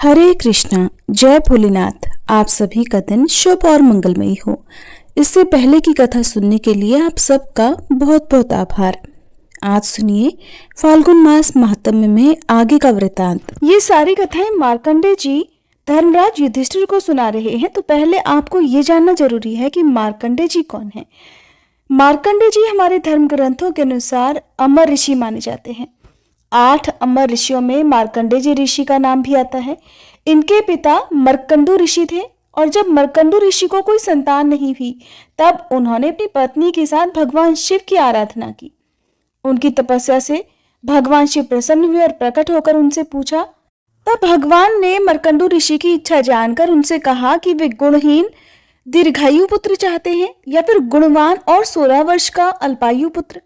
हरे कृष्णा। जय भोलेनाथ। आप सभी का दिन शुभ और मंगलमयी हो। इससे पहले की कथा सुनने के लिए आप सबका बहुत बहुत आभार। आज सुनिए फाल्गुन मास महात्म्य में आगे का वृतांत। ये सारी कथाएं मार्कंडेय जी धर्मराज युधिष्ठिर को सुना रहे हैं। तो पहले आपको ये जानना जरूरी है कि मार्कंडेय जी कौन है। मार्कंडेय जी हमारे धर्म ग्रंथों के अनुसार अमर ऋषि माने जाते हैं। 8 अमर ऋषियों में मार्कंडेय जी ऋषि का नाम भी आता है। इनके पिता मर्कंडू ऋषि थे और जब मर्कंडू ऋषि को कोई संतान नहीं हुई तब उन्होंने अपनी पत्नी के साथ भगवान शिव की आराधना की। उनकी तपस्या से भगवान शिव प्रसन्न हुए और प्रकट होकर उनसे पूछा। तब भगवान ने मर्कंडू ऋषि की इच्छा जानकर उनसे कहा कि वे गुणहीन दीर्घायु पुत्र चाहते हैं या फिर गुणवान और 16 वर्ष का अल्पायु पुत्र।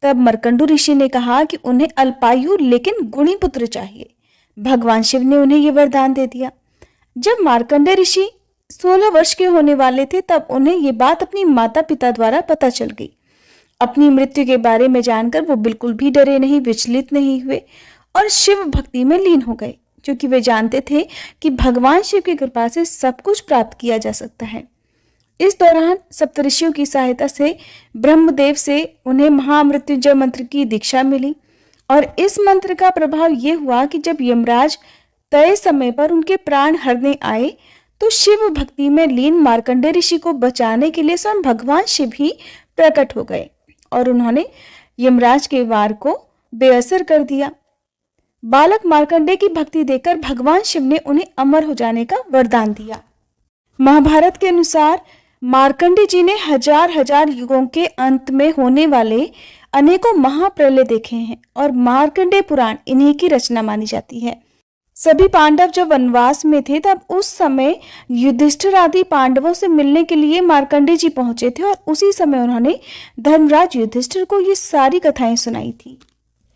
तब मर्कंडू ऋषि ने कहा कि उन्हें अल्पायु लेकिन गुणी पुत्र चाहिए। भगवान शिव ने उन्हें यह वरदान दे दिया। जब मार्कंडेय ऋषि 16 वर्ष के होने वाले थे तब उन्हें ये बात अपनी माता पिता द्वारा पता चल गई। अपनी मृत्यु के बारे में जानकर वो बिल्कुल भी डरे नहीं, विचलित नहीं हुए और शिव भक्ति में लीन हो गए, क्योंकि वे जानते थे कि भगवान शिव की कृपा से सब कुछ प्राप्त किया जा सकता है। इस दौरान सप्तऋषियों की सहायता से ब्रह्मदेव से उन्हें महामृत्युंजय मंत्र की दीक्षा मिली और इस मंत्र का प्रभाव यह हुआ कि जब यमराज तय समय पर उनके प्राण हरने आए तो शिव भक्ति में लीन मार्कंडेय ऋषि को बचाने के लिए स्वयं भगवान शिव ही प्रकट हो गए और उन्होंने यमराज के वार को बेअसर कर दिया। बालक मार्कंडेय की भक्ति देखकर भगवान शिव ने उन्हें अमर हो जाने का वरदान दिया। महाभारत के अनुसार मार्कंडेय जी ने हजार युगों के अंत में होने वाले अनेकों महाप्रलय देखे हैं और मार्कंडेय पुराण इन्हीं की रचना मानी जाती है। सभी पांडव जब वनवास में थे तब उस समय युधिष्ठिर आदि पांडवों से मिलने के लिए मार्कंडेय जी पहुंचे थे और उसी समय उन्होंने धर्मराज युधिष्ठिर को ये सारी कथाएं सुनाई थी।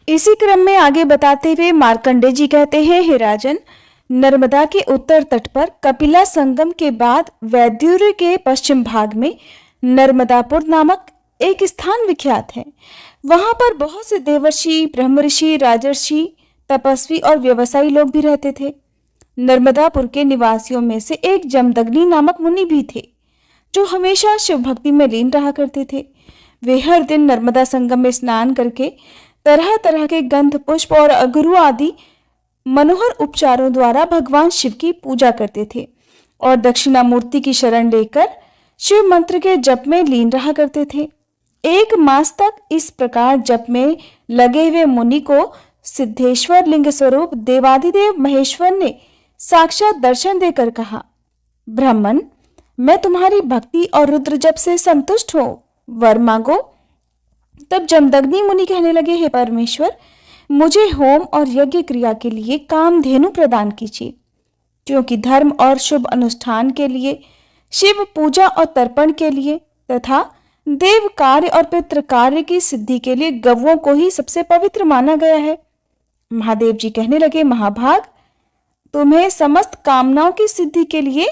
इसी क्रम में आगे बताते हुए मार्कंडेय जी कहते हैं, हे राजन, नर्मदा के उत्तर तट पर कपिला संगम के बाद वैद्युर के पश्चिम भाग में नर्मदापुर नामक एक स्थान विख्यात है। वहां पर बहुत से देवर्षि, ब्रह्मऋषि, राजर्षि, तपस्वी और व्यवसायी लोग भी रहते थे। नर्मदापुर के निवासियों में से एक जमदग्नि नामक मुनि भी थे जो हमेशा शिव भक्ति में लीन रहा करते थे। वे हर दिन नर्मदा संगम में स्नान करके तरह तरह के गंध, पुष्प और अगरू आदि मनोहर उपचारों द्वारा भगवान शिव की पूजा करते थे और दक्षिणामूर्ति की शरण लेकर शिव मंत्र के जप में लीन रहा करते थे। 1 मास तक इस प्रकार जप में लगे हुए मुनि को सिद्धेश्वर लिंग स्वरूप देवाधिदेव महेश्वर ने साक्षात दर्शन देकर कहा, ब्राह्मण, मैं तुम्हारी भक्ति और रुद्र जप से संतुष्ट हूं, वर मांगो। तब जमदग्नि मुनि कहने लगे, हे परमेश्वर, मुझे होम और यज्ञ क्रिया के लिए कामधेनु प्रदान कीजिए, क्योंकि धर्म और शुभ अनुष्ठान के लिए, शिव पूजा और तर्पण के लिए तथा देव कार्य और पितृ कार्य की सिद्धि के लिए गवों को ही सबसे पवित्र माना गया है। महादेव जी कहने लगे, महाभाग, तुम्हें समस्त कामनाओं की सिद्धि के लिए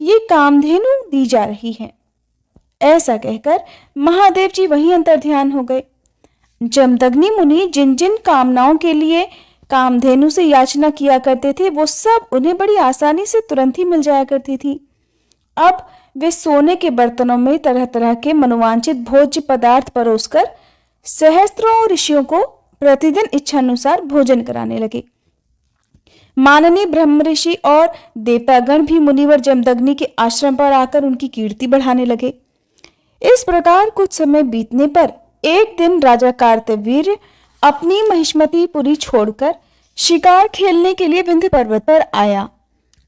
ये कामधेनु दी जा रही है। ऐसा कहकर महादेव जी वहीं अंतर्ध्यान हो गए। जमदग्नि मुनि जिन जिन कामनाओं के लिए कामधेनु से याचना किया करते थे वो सब उन्हें बड़ी आसानी से तुरंत ही मिल जाया करती थी। अब वे सोने के बर्तनों में तरह तरह के मनोवांछित भोज्य पदार्थ परोसकर सहस्त्रों ऋषियों को प्रतिदिन इच्छानुसार भोजन कराने लगे। माननीय ब्रह्म ऋषि और देवतागण भी मुनिवर जमदग्नि के आश्रम पर आकर उनकी कीर्ति बढ़ाने लगे। इस प्रकार कुछ समय बीतने पर एक दिन राजा कार्तवीर्य अपनी महिष्मतीपुरी छोड़कर शिकार खेलने के लिए विंध्य पर्वत पर आया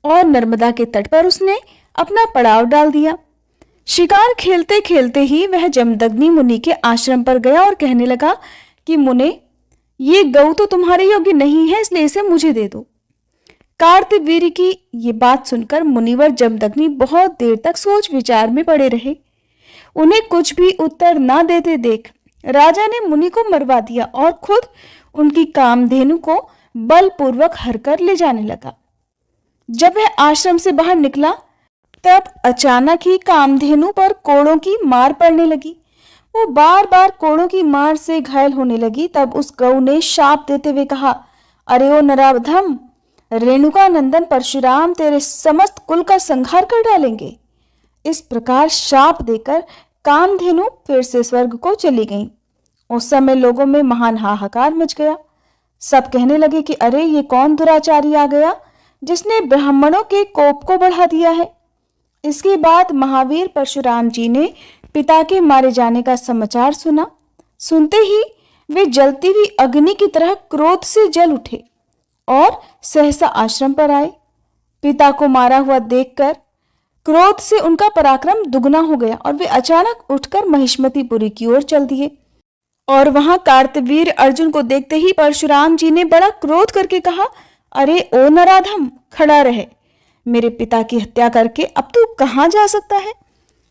और नर्मदा के तट पर उसने अपना पड़ाव डाल दिया। शिकार खेलते खेलते ही वह जमदग्नि मुनि के आश्रम पर गया और कहने लगा कि मुने, ये गऊ तो तुम्हारे योग्य नहीं है, इसलिए इसे मुझे दे दो। कार्तवीर्य की ये बात सुनकर मुनिवर जमदग्नि बहुत देर तक सोच विचार में पड़े रहे। उन्हें कुछ भी उत्तर ना देते देख राजा ने मुनि को मरवा दिया और खुद उनकी कामधेनु को बलपूर्वक हरकर ले जाने लगा। जब वह आश्रम से बाहर निकला तब अचानक ही कामधेनु पर कोड़ों की मार पड़ने लगी। वो बार बार कोड़ों की मार से घायल होने लगी। तब उस गऊ ने शाप देते हुए कहा, अरे ओ नराधम, रेणुका नंदन परशुराम तेरे समस्त कुल का संहार कर डालेंगे। इस प्रकार शाप देकर कामधेनु फिर से स्वर्ग को चली गई। उस समय लोगों में महान हाहाकार मच गया। सब कहने लगे कि अरे ये कौन दुराचारी आ गया जिसने ब्राह्मणों के कोप को बढ़ा दिया है। इसके बाद महावीर परशुराम जी ने पिता के मारे जाने का समाचार सुना। सुनते ही वे जलती हुई अग्नि की तरह क्रोध से जल उठे और सहसा आश्रम पर आए। पिता को मारा हुआ देखकर क्रोध से उनका पराक्रम दुगना हो गया और वे अचानक उठकर महिष्मतीपुरी की ओर चल दिए। और वहां कार्तवीर अर्जुन को देखते ही परशुराम जी ने बड़ा क्रोध करके कहा, अरे ओ नराधम, खड़ा रहे। मेरे पिता की हत्या करके अब तू कहाँ जा सकता है।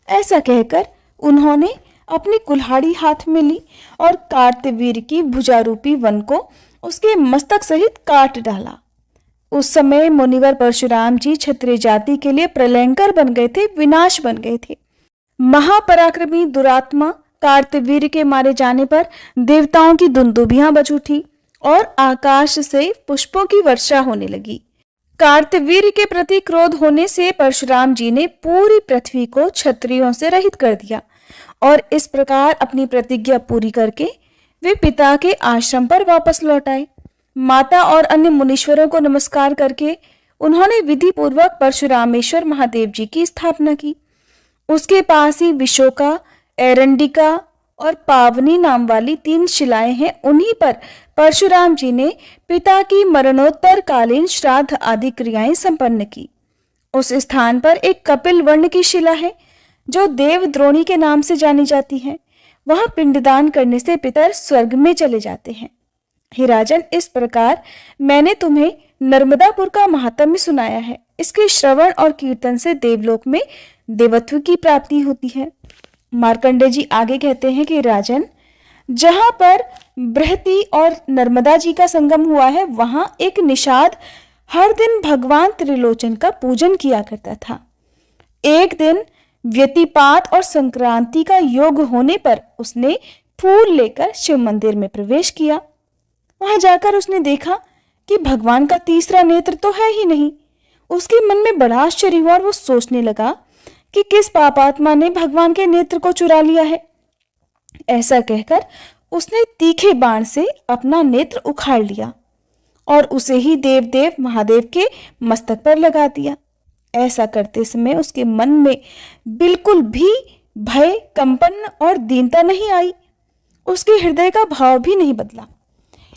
ऐसा कहकर उन्होंने अपनी कुल्हाड़ी हाथ में ली और कार्तवीर की भुजारूपी वन को उसके मस्तक सहित काट डाला। उस समय मुनिवर परशुराम जी क्षत्रिय जाति के लिए प्रलयंकर बन गए थे, विनाश बन गए थे। महापराक्रमी दुरात्मा कार्तवीर के मारे जाने पर देवताओं की दुंदुभियां बज उठी और आकाश से पुष्पों की वर्षा होने लगी। कार्तवीर के प्रति क्रोध होने से परशुराम जी ने पूरी पृथ्वी को क्षत्रियों से रहित कर दिया और इस प्रकार अपनी प्रतिज्ञा पूरी करके वे पिता के आश्रम पर वापस लौट आए। माता और अन्य मुनीश्वरों को नमस्कार करके उन्होंने विधि पूर्वक परशुरामेश्वर महादेव जी की स्थापना की। उसके पास ही विशोका, एरंडिका और पावनी नाम वाली 3 शिलाएं हैं। उन्हीं पर परशुराम जी ने पिता की मरणोत्तर कालीन श्राद्ध आदि क्रियाएं संपन्न की। उस स्थान पर एक कपिल वर्ण की शिला है जो देवद्रोणी के नाम से जानी जाती है। वहां पिंडदान करने से पितर स्वर्ग में चले जाते हैं। हे राजन, इस प्रकार मैंने तुम्हें नर्मदापुर का महात्म्य सुनाया है। इसके श्रवण और कीर्तन से देवलोक में देवत्व की प्राप्ति होती है। मार्कंडेय जी आगे कहते हैं कि राजन, जहां पर बृहति और नर्मदा जी का संगम हुआ है वहां एक निषाद हर दिन भगवान त्रिलोचन का पूजन किया करता था। एक दिन व्यतिपात और संक्रांति का योग होने पर उसने फूल लेकर शिव मंदिर में प्रवेश किया। वहां जाकर उसने देखा कि भगवान का तीसरा नेत्र तो है ही नहीं। उसके मन में बड़ा आश्चर्य हुआ और वो सोचने लगा कि किस पापात्मा ने भगवान के नेत्र को चुरा लिया है। ऐसा कहकर उसने तीखे बाण से अपना नेत्र उखाड़ लिया और उसे ही देवदेव महादेव के मस्तक पर लगा दिया। ऐसा करते समय उसके मन में बिल्कुल भी भय, कंपन और दीनता नहीं आई। उसके हृदय का भाव भी नहीं बदला।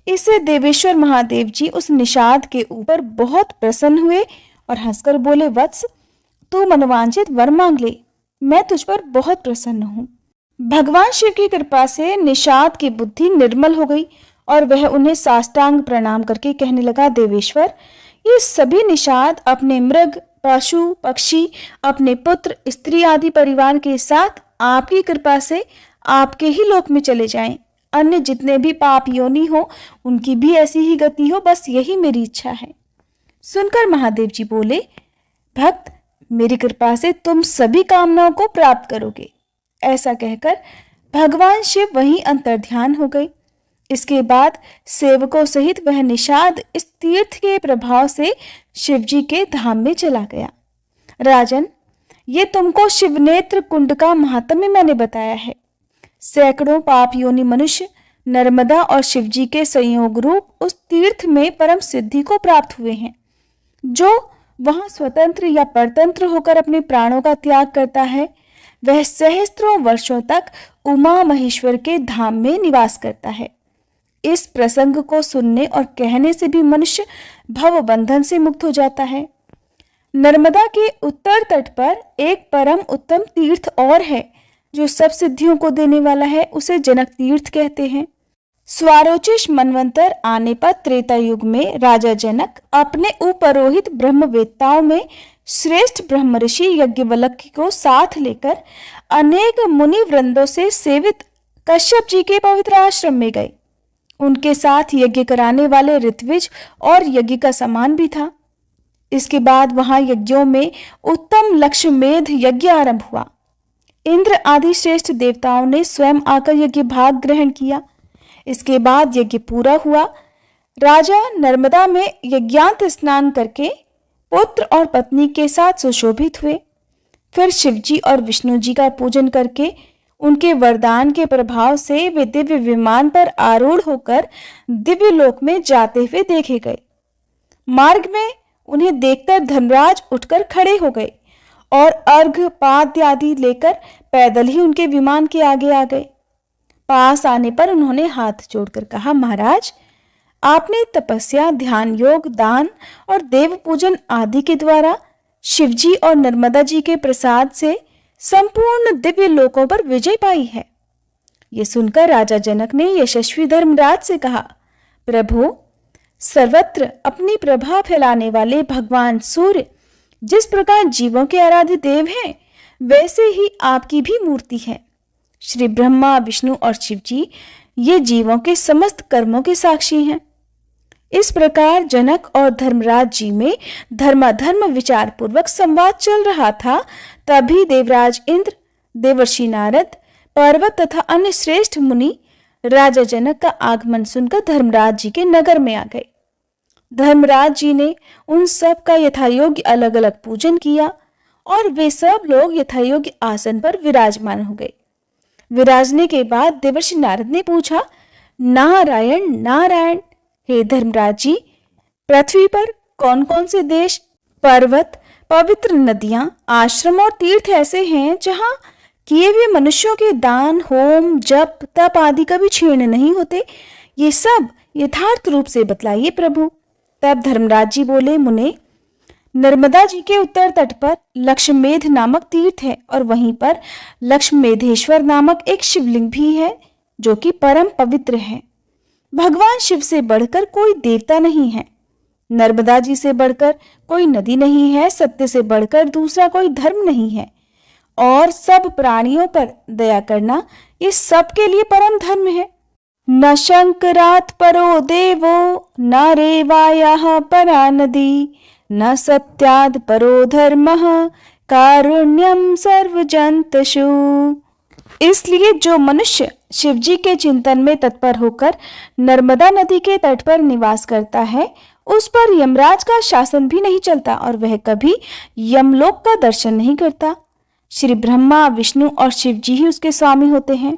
इससे देवेश्वर महादेव जी उस निषाद के ऊपर बहुत प्रसन्न हुए और हंसकर बोले, वत्स, तू मनवांछित वर मांग ले, मैं तुझ पर बहुत प्रसन्न हूँ। भगवान शिव की कृपा से निषाद की बुद्धि निर्मल हो गई और वह उन्हें साष्टांग प्रणाम करके कहने लगा, देवेश्वर, ये सभी निषाद अपने मृग, पशु, पक्षी, अपने पुत्र, स्त्री आदि परिवार के साथ आपकी कृपा से आपके ही लोक में चले जाएं। अन्य जितने भी पाप योनि हो उनकी भी ऐसी ही गति हो, बस यही मेरी इच्छा है। सुनकर महादेव जी बोले, भक्त, मेरी कृपा से तुम सभी कामनाओं को प्राप्त करोगे। ऐसा कहकर भगवान शिव वहीं अंतर्ध्यान हो गए। इसके बाद सेवकों सहित वह निषाद इस तीर्थ के प्रभाव से शिवजी के धाम में चला गया। राजन, ये तुमको शिवनेत्र कुंड का महात्म्य मैंने बताया है। सैकड़ों पाप योनि मनुष्य नर्मदा और शिवजी के संयोग रूप उस तीर्थ में परम सिद्धि को प्राप्त हुए हैं। जो वहां स्वतंत्र या परतंत्र होकर अपने प्राणों का त्याग करता है वह सहस्त्रों वर्षों तक उमा महेश्वर के धाम में निवास करता है। इस प्रसंग को सुनने और कहने से भी मनुष्य भव बंधन से मुक्त हो जाता है। नर्मदा के उत्तर तट पर एक परम उत्तम तीर्थ और है जो सब सिद्धियों को देने वाला है। उसे जनक तीर्थ कहते हैं। स्वारोचिष मनवंतर आने पर त्रेता युग में राजा जनक अपने उपरोहित ब्रह्मवेत्ताओं में श्रेष्ठ ब्रह्म ऋषि यज्ञवल्क्य को साथ लेकर अनेक मुनि वृंदों से सेवित कश्यप जी के पवित्र आश्रम में गए। उनके साथ यज्ञ कराने वाले ऋत्विज और यज्ञ का सामान भी था। इसके बाद वहां यज्ञों में उत्तम लक्ष्यमेध यज्ञ आरंभ हुआ। इंद्र आदि श्रेष्ठ देवताओं ने स्वयं आकर यज्ञ भाग ग्रहण किया। इसके बाद यज्ञ पूरा हुआ। राजा नर्मदा में यज्ञांत स्नान करके पुत्र और पत्नी के साथ सुशोभित हुए। फिर शिवजी और विष्णु जी का पूजन करके उनके वरदान के प्रभाव से वे दिव्य विमान पर आरूढ़ होकर दिव्य लोक में जाते हुए देखे गए। मार्ग में उन्हें देखकर धर्मराज उठकर खड़े हो गए और अर्घ्य पाद्य आदि लेकर पैदल ही उनके विमान के आगे आ गए। पास आने पर उन्होंने हाथ जोड़कर कहा, महाराज, आपने तपस्या, ध्यान योग, दान और देव पूजन आदि के द्वारा शिवजी और नर्मदा जी के प्रसाद से संपूर्ण दिव्य लोकों पर विजय पाई है। ये सुनकर राजा जनक ने यशस्वी धर्मराज से कहा, प्रभु, सर्वत्र अपनी प्रभा फैलाने वाले भगवान सूर्य जिस प्रकार जीवों के आराध्य देव हैं, वैसे ही आपकी भी मूर्ति है। श्री ब्रह्मा, विष्णु और शिव जी ये जीवों के समस्त कर्मों के साक्षी हैं। इस प्रकार जनक और धर्मराज जी में धर्माधर्म विचार पूर्वक संवाद चल रहा था। तभी देवराज इंद्र, देवर्षि नारद, पर्वत तथा अन्य श्रेष्ठ मुनि राजा जनक का आगमन सुनकर धर्मराज जी के नगर में आ गए। धर्मराज जी ने उन सब का यथायोग्य अलग अलग पूजन किया और वे सब लोग यथायोग्य आसन पर विराजमान हो गए। विराजने के बाद देवर्षि नारद ने पूछा, नारायण नारायण, हे धर्मराज जी, पृथ्वी पर कौन कौन से देश, पर्वत, पवित्र नदियां, आश्रम और तीर्थ ऐसे हैं जहां किए हुए मनुष्यों के दान, होम, जप, तप आदि कभी क्षीण नहीं होते? ये सब यथार्थ रूप से बतलाइए प्रभु। तब धर्मराज जी बोले, मुने, नर्मदा जी के उत्तर तट पर लक्ष्मेध नामक तीर्थ है और वहीं पर लक्ष्मेधेश्वर नामक एक शिवलिंग भी है जो कि परम पवित्र है। भगवान शिव से बढ़कर कोई देवता नहीं है, नर्मदा जी से बढ़कर कोई नदी नहीं है, सत्य से बढ़कर दूसरा कोई धर्म नहीं है और सब प्राणियों पर दया करना ये सबके लिए परम धर्म है। न शंकरात् परो देवो न रेवायाः परा नदी न सत्याद् परो धर्मः कारुण्यम सर्वजंतुषु। इसलिए जो मनुष्य शिवजी के चिंतन में तत्पर होकर नर्मदा नदी के तट पर निवास करता है, उस पर यमराज का शासन भी नहीं चलता और वह कभी यमलोक का दर्शन नहीं करता। श्री ब्रह्मा, विष्णु और शिव जी ही उसके स्वामी होते हैं।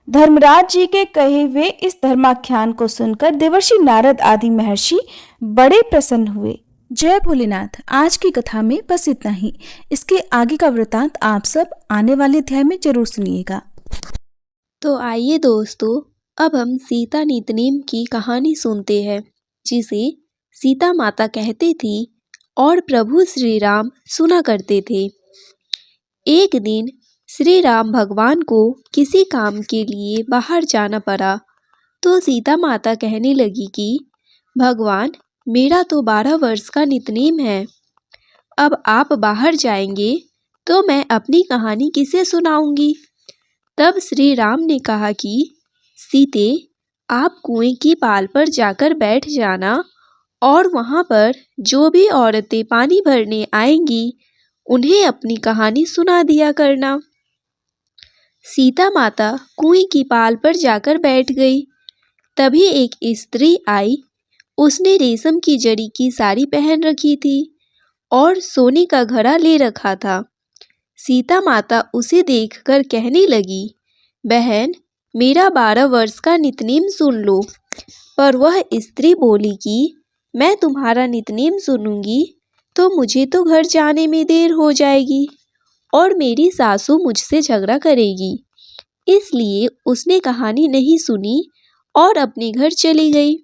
धर्मराज जी के कहे हुए इस धर्माख्यान को सुनकर देवर्षि नारद आदि महर्षि बड़े प्रसन्न हुए। जय भोलेनाथ। आज की कथा में बस इतना ही। इसके आगे का वृतांत आप सब आने वाले अध्याय में जरूर सुनिएगा। तो आइए दोस्तों, अब हम सीता नितनेम की कहानी सुनते हैं, जिसे सीता माता कहती थी और प्रभु श्री राम सुना करते थे। एक दिन श्री राम भगवान को किसी काम के लिए बाहर जाना पड़ा, तो सीता माता कहने लगी कि भगवान, मेरा तो 12 वर्ष का नितनेम है, अब आप बाहर जाएंगे तो मैं अपनी कहानी किसे सुनाऊंगी। तब श्री राम ने कहा कि सीते, आप कुएं की पाल पर जाकर बैठ जाना और वहाँ पर जो भी औरतें पानी भरने आएंगी उन्हें अपनी कहानी सुना दिया करना। सीता माता कुएं की पाल पर जाकर बैठ गई। तभी एक स्त्री आई। उसने रेशम की जड़ी की साड़ी पहन रखी थी और सोने का घड़ा ले रखा था। सीता माता उसे देखकर कहने लगी, बहन, मेरा 12 वर्ष का नितनेम सुन लो। पर वह स्त्री बोली कि मैं तुम्हारा नितनेम सुनूंगी तो मुझे तो घर जाने में देर हो जाएगी और मेरी सासू मुझसे झगड़ा करेगी। इसलिए उसने कहानी नहीं सुनी और अपने घर चली गई।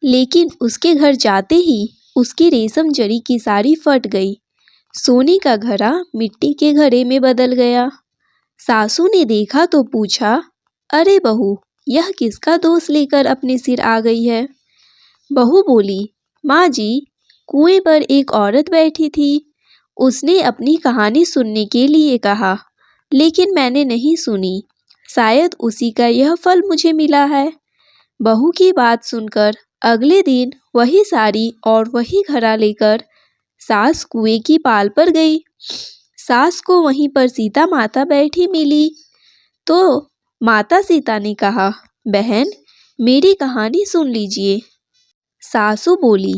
लेकिन उसके घर जाते ही उसकी रेशम जड़ी की साड़ी फट गई। सोने का घड़ा मिट्टी के घड़े में बदल गया। सासू ने देखा तो पूछा, अरे बहू, यह किसका दोष लेकर अपने सिर आ गई है। बहू बोली, माँ जी, कुएं पर एक औरत बैठी थी। उसने अपनी कहानी सुनने के लिए कहा, लेकिन मैंने नहीं सुनी। शायद उसी का यह फल मुझे मिला है। बहू की बात सुनकर अगले दिन वही साड़ी और वही घड़ा लेकर सास कुएं की पाल पर गई। सास को वहीं पर सीता माता बैठी मिली तो माता सीता ने कहा, बहन, मेरी कहानी सुन लीजिए। सासू बोली,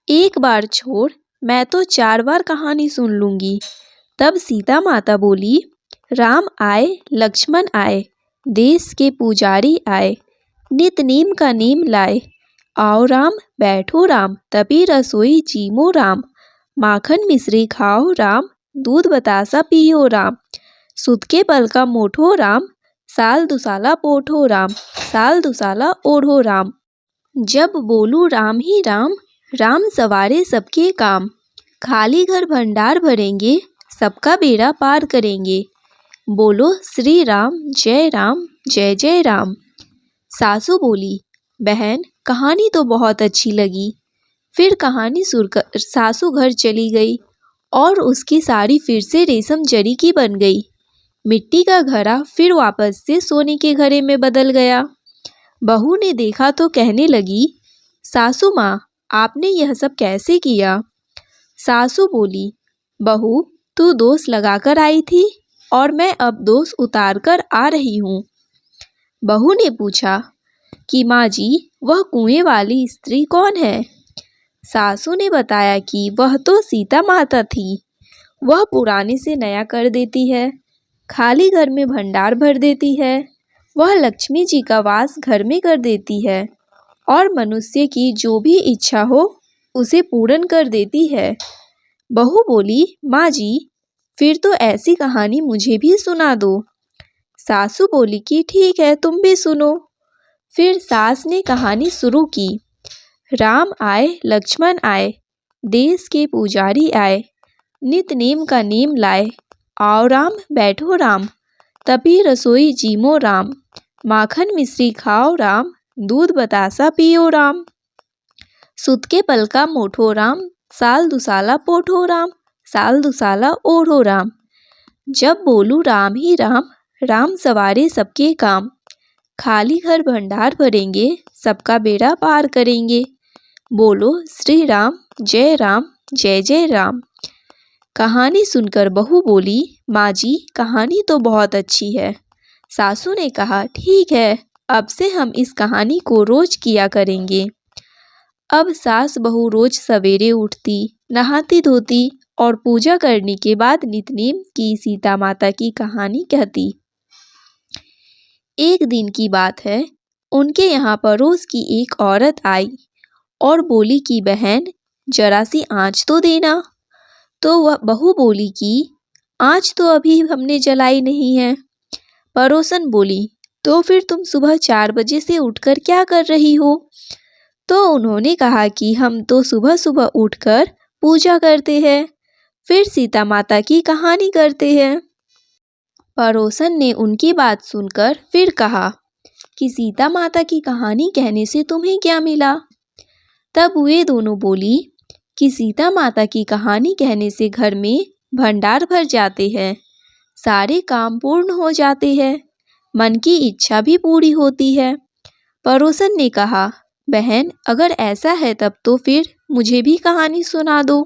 एक बार छोड़, मैं तो 4 बार कहानी सुन लूंगी। तब सीता माता बोली, राम आए, लक्ष्मण आए, देश के पुजारी आए, नित नीम का नीम लाए। आओ राम, बैठो राम, तभी रसोई जीमो राम। माखन मिश्री खाओ राम, दूध बतासा पियो राम। सुत के पल का मोठो राम, साल दुसाला पोठो राम, साल दुसाला ओढ़ो राम। जब बोलू राम ही राम, राम सवारे सबके काम। खाली घर भंडार भरेंगे, सबका बेड़ा पार करेंगे। बोलो श्री राम, जय राम, जय जय राम। सासू बोली, बहन कहानी तो बहुत अच्छी लगी। फिर कहानी सुनकर सासू घर चली गई और उसकी साड़ी फिर से रेशम जरी की बन गई। मिट्टी का घड़ा फिर वापस से सोने के घड़े में बदल गया। बहू ने देखा तो कहने लगी, सासू माँ, आपने यह सब कैसे किया? सासू बोली, बहू तू दोष लगाकर आई थी और मैं अब दोष उतार कर आ रही हूँ। बहू ने पूछा कि माँ जी, वह कुएं वाली स्त्री कौन है? सासू ने बताया कि वह तो सीता माता थी। वह पुराने से नया कर देती है, खाली घर में भंडार भर देती है। वह लक्ष्मी जी का वास घर में कर देती है और मनुष्य की जो भी इच्छा हो उसे पूर्ण कर देती है। बहू बोली, माँ जी, फिर तो ऐसी कहानी मुझे भी सुना दो। सासू बोली कि ठीक है, तुम भी सुनो। फिर सास ने कहानी शुरू की। राम आए, लक्ष्मण आए, देश के पुजारी आए, नित नीम का नीम लाए। आओ राम, बैठो राम, तभी रसोई जीमो राम। माखन मिश्री खाओ राम, दूध बतासा पियो राम। सुत के पल का मोठो राम, साल दुसाला पोठो राम, साल दुसाला ओढ़ो राम। जब बोलू राम ही राम, राम सवारे सबके काम। खाली घर भंडार भरेंगे, सबका बेड़ा पार करेंगे। बोलो श्री राम, जय राम, जय जय राम। कहानी सुनकर बहू बोली, माँ जी, कहानी तो बहुत अच्छी है। सासू ने कहा, ठीक है, अब से हम इस कहानी को रोज किया करेंगे। अब सास बहू रोज सवेरे उठती, नहाती धोती और पूजा करने के बाद नितनेम की सीता माता की कहानी कहती। एक दिन की बात है, उनके यहाँ पड़ोस की एक औरत आई और बोली कि बहन, जरा सी आँच तो देना। तो वह बहू बोली कि आँच तो अभी हमने जलाई नहीं है। पड़ोसन बोली, तो फिर तुम सुबह 4 बजे से उठकर क्या कर रही हो? तो उन्होंने कहा कि हम तो सुबह सुबह उठकर पूजा करते हैं, फिर सीता माता की कहानी करते हैं। पड़ोसन ने उनकी बात सुनकर फिर कहा कि सीता माता की कहानी कहने से तुम्हें क्या मिला? तब वे दोनों बोली कि सीता माता की कहानी कहने से घर में भंडार भर जाते हैं, सारे काम पूर्ण हो जाते हैं, मन की इच्छा भी पूरी होती है। पड़ोसन ने कहा, बहन अगर ऐसा है तब तो फिर मुझे भी कहानी सुना दो।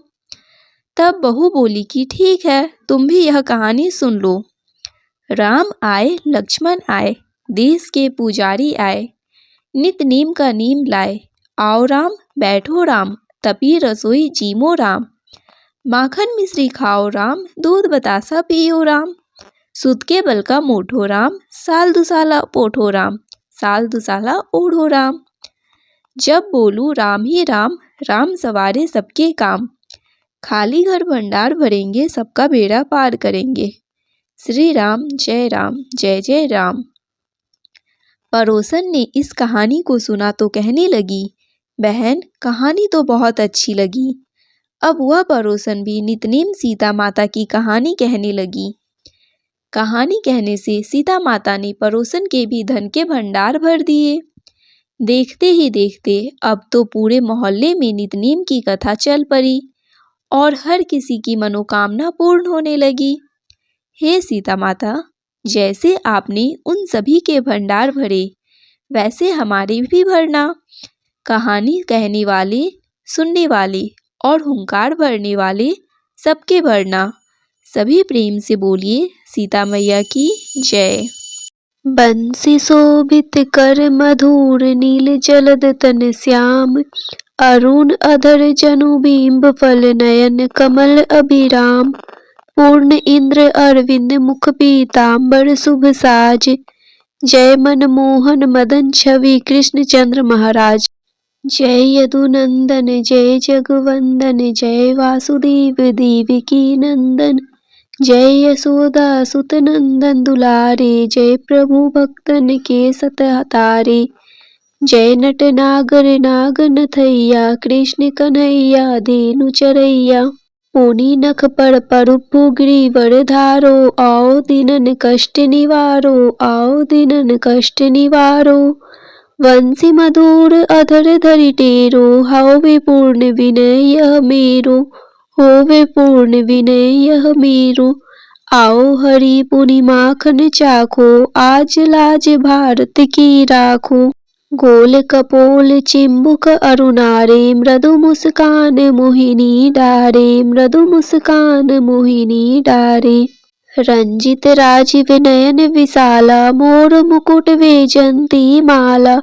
तब बहू बोली कि ठीक है, तुम भी यह कहानी सुन लो। राम आए, लक्ष्मण आए, देश के पुजारी आए, नित नीम का नीम लाए। आओ राम, बैठो राम, तभी रसोई जीमो राम। माखन मिश्री खाओ राम, दूध बतासा पियो राम। सुत के बल का मोठो राम, साल दुसाला पोठो राम, साल दुसाला ओढ़ो राम। जब बोलू राम ही राम, राम सवारे सबके काम। खाली घर भंडार भरेंगे, सबका बेड़ा पार करेंगे। श्री राम, जय राम, जय जय राम। पड़ोसन ने इस कहानी को सुना तो कहने लगी, बहन कहानी तो बहुत अच्छी लगी। अब वह पड़ोसन भी नितनेम सीता माता की कहानी कहने लगी। कहानी कहने से सीता माता ने पड़ोसन के भी धन के भंडार भर दिए। देखते ही देखते अब तो पूरे मोहल्ले में नितनेम की कथा चल पड़ी और हर किसी की मनोकामना पूर्ण होने लगी। हे सीता माता, जैसे आपने उन सभी के भंडार भरे, वैसे हमारे भी भरना। कहानी कहने वाले, सुनने वाले और हुंकार भरने वाले सबके भरना। सभी प्रेम से बोलिए सीता मैया की जय। बंसी शोभित कर मधुर नील जलद तन श्याम, अरुण अधर जनु बिंब फल नयन कमल अभिराम, पूर्ण इंद्र अरविंद मुख पीतांबर शुभ साज, जय मनमोहन मदन छवि कृष्ण चंद्र महाराज। जय यदुनंदन जय जगवंदन जय वासुदेव देवकी नंदन, जय यशोदा सुत नंदन दुलारे, जय प्रभु भक्तन के सत तारे, जय नट नागर नाग नथैया कृष्ण कन्हैया धेनु चरैया, पुनि नख पर परुपु गिरिवर धारो, आओ दीनन कष्ट निवारो, आओ दीनन कष्ट निवारो, वंशी मधुर अधर धरि टेरो, होवे पूर्ण विनय यह मेरो, होवे पूर्ण विनय यह मेरो, आओ हरि पुनि माखन चाखो, आज लाज भारत की राखो, गोल कपोल चिंबुक अरुणारे, मृदु मुस्कान मोहिनी डारे, मृदु मुस्कान मोहिनी डारे, रंजित राजीव नयन विशाला, मोर मुकुट वैजंती माला,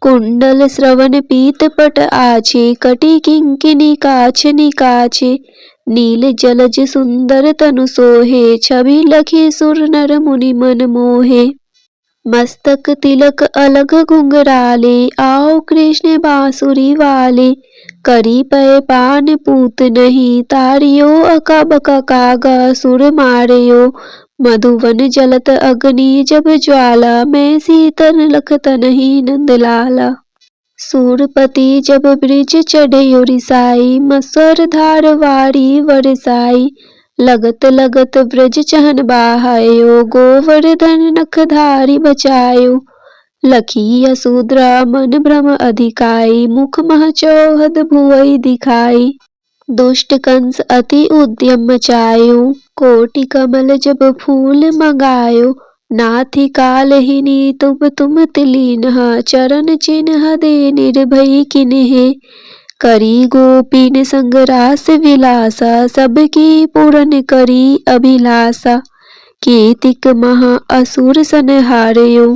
कुंडल श्रवण पीत पट आछे, कटि किंकिनी काछ निकाछे, नील जलज सुंदर तनु सोहे, छवि लखी सुर नर मुनि मन मोहे, मस्तक तिलक अलग घुंघराले, आओ कृष्ण बांसुरी वाले, करी पय पान पूत नहीं, तारियो अकबक कागा सुर मारियो, मधुवन जलत अग्नि जब ज्वाला, मैं सीतन लखत नहीं नंदलाला, सूरपति जब ब्रिज चढ़यो रिसाई, मसर धार वारी वरसाई, लगत लगत ब्रज चहन बाहायो, गोवर्धन नखधारी बचायो, लखी यशोद्रा मन भ्रम अधिकाई, मुख मह चौहद भुवई दिखाई, दुष्ट कंस अति उद्यम मचायो, कोटि कमल जब फूल मंगायो, नाथि कालहिनी तुम तिलीनहा, चरण चिन्ह दे निर्भय किन्हे, करी गोपीन संग रास विलासा, सबकी पूरन करी अभिलाषा, कीतिक महा असुर संहारयो,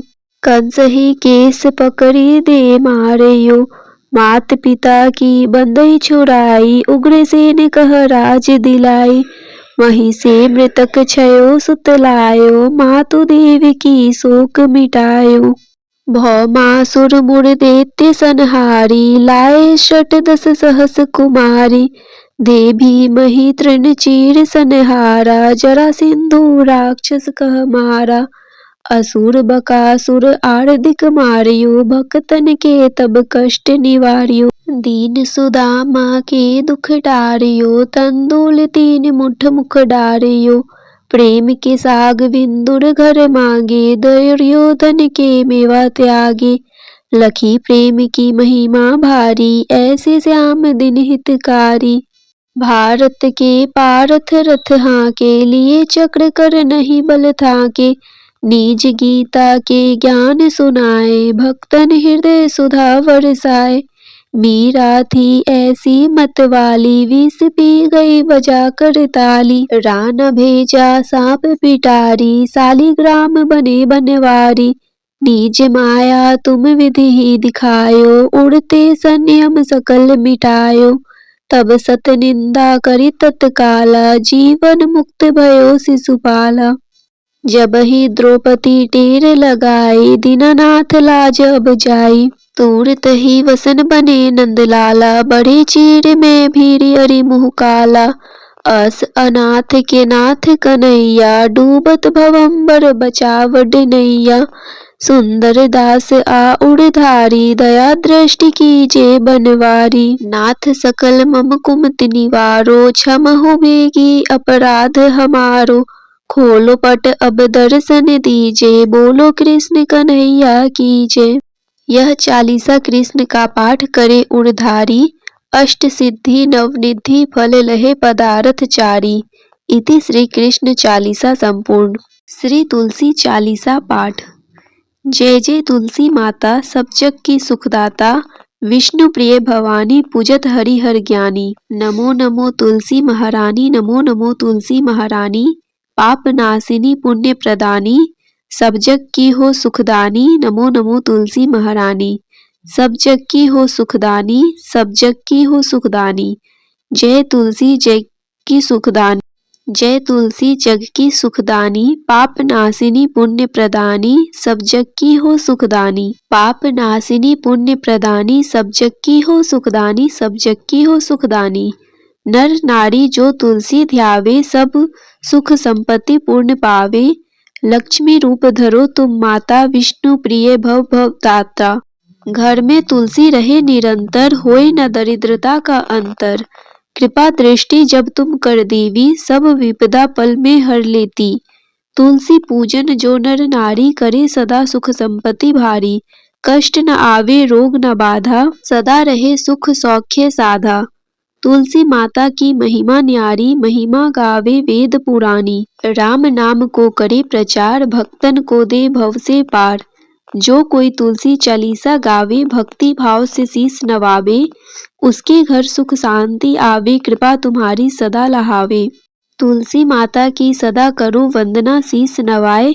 कंस ही केस पकड़ी दे मारयो, मात पिता की बंदई छुड़ाई, उग्रसेन कह राज दिलाई, वहीं से मृतक छयो सुत लायो, मातु देव की शोक मिटायो, भौमासुर मुर दैत्य संहारी, लाए शत दस सहस कुमारी, देवी मही तृण चीर संहारा, जरा सिंधु राक्षस कह मारा, असुर बकासुर आर्दिक मारियो, भक्तन के तब कष्ट निवारियो, दीन सुदामा के दुख डारियो, तंदुल तीन मुठ मुख डारियो, प्रेम के साग विंदुर घर मांगे, दुर्योधन के मेवा त्यागे, लखी प्रेम की महिमा भारी, ऐसे श्याम दिन हितकारी, भारत के पारथ रथ हाके, लिए चक्र कर नहीं बल थाके, निज गीता के ज्ञान सुनाए, भक्तन हृदय सुधा बरसाए, मीरा थी ऐसी मत वाली, विष पी गई बजा कर ताली, रान भेजा सांप पिटारी, सालिग्राम बने बनवारी, निज माया तुम विधि ही दिखायो, उड़ते संयम सकल मिटायो, तब सत निंदा करी तत्काला, जीवन मुक्त भयो शिशुपाला, जब ही द्रौपदी टेर लगाई, दीनानाथ लाज अब जाई, तुरत ही वसन बने नंदलाला, बड़े चीर में भीरी अरि मुँह काला, अस अनाथ के नाथ कन्हैया, डूबत भवंबर बचावड नैया, सुंदर दास आ उड़धारी, दया दृष्टि कीजे बनवारी, नाथ सकल मम कुमति निवारो, क्षम हो बेगी अपराध हमारो, खोलो पट अब दर्शन दीजे, बोलो कृष्ण कन्हैया कीजे। यह चालीसा कृष्ण का पाठ करे उड़धारी, अष्ट सिद्धि नवनिधि फल लहे पदारथ चारी। इति श्री कृष्ण चालीसा संपूर्ण। श्री तुलसी चालीसा पाठ। जय जय तुलसी माता सब जग की सुखदाता, विष्णु प्रिय भवानी पूजत हरि हर ज्ञानी। नमो नमो तुलसी महारानी, नमो नमो तुलसी महारानी, पाप नाशिनी पुण्य प्रदानी, सब जग की हो सुखदानी, नमो नमो तुलसी महारानी। सब जग की हो सुखदानी, सब जग की हो सुखदानी। जय तुलसी जग की सुखदानी, जय तुलसी जग की सुखदानी। पाप नाशिनी पुण्य प्रदानी, सब जग की हो सुखदानी। पाप नाशिनी पुण्य प्रदानी, सब जग की हो सुखदानी, सब जग की हो सुखदानी। नर नारी जो तुलसी ध्यावे, सब सुख संपत्ति पूर्ण पावे। लक्ष्मी रूप धरो तुम माता, विष्णु प्रिय भव भव दाता। घर में तुलसी रहे निरंतर, होए न दरिद्रता का अंतर। कृपा दृष्टि जब तुम कर देवी, सब विपदा पल में हर लेती। तुलसी पूजन जो नर नारी, करे सदा सुख संपत्ति भारी। कष्ट न आवे रोग न बाधा, सदा रहे सुख सौख्य साधा। तुलसी माता की महिमा न्यारी, महिमा गावे वेद पुरानी। राम नाम को करे प्रचार, भक्तन को दे भव से पार। जो कोई तुलसी चालीसा गावे, भक्ति भाव से शीस नवावे। उसके घर सुख शांति आवे, कृपा तुम्हारी सदा लहावे। तुलसी माता की सदा करो वंदना, शीस नवाए।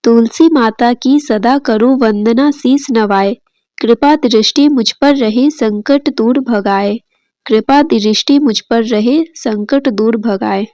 तुलसी माता की सदा करो वंदना, शीस नवाए। कृपा दृष्टि मुझ पर रहे, संकट दूर भगाए। कृपा दृष्टि मुझ पर रहे, संकट दूर भगाए।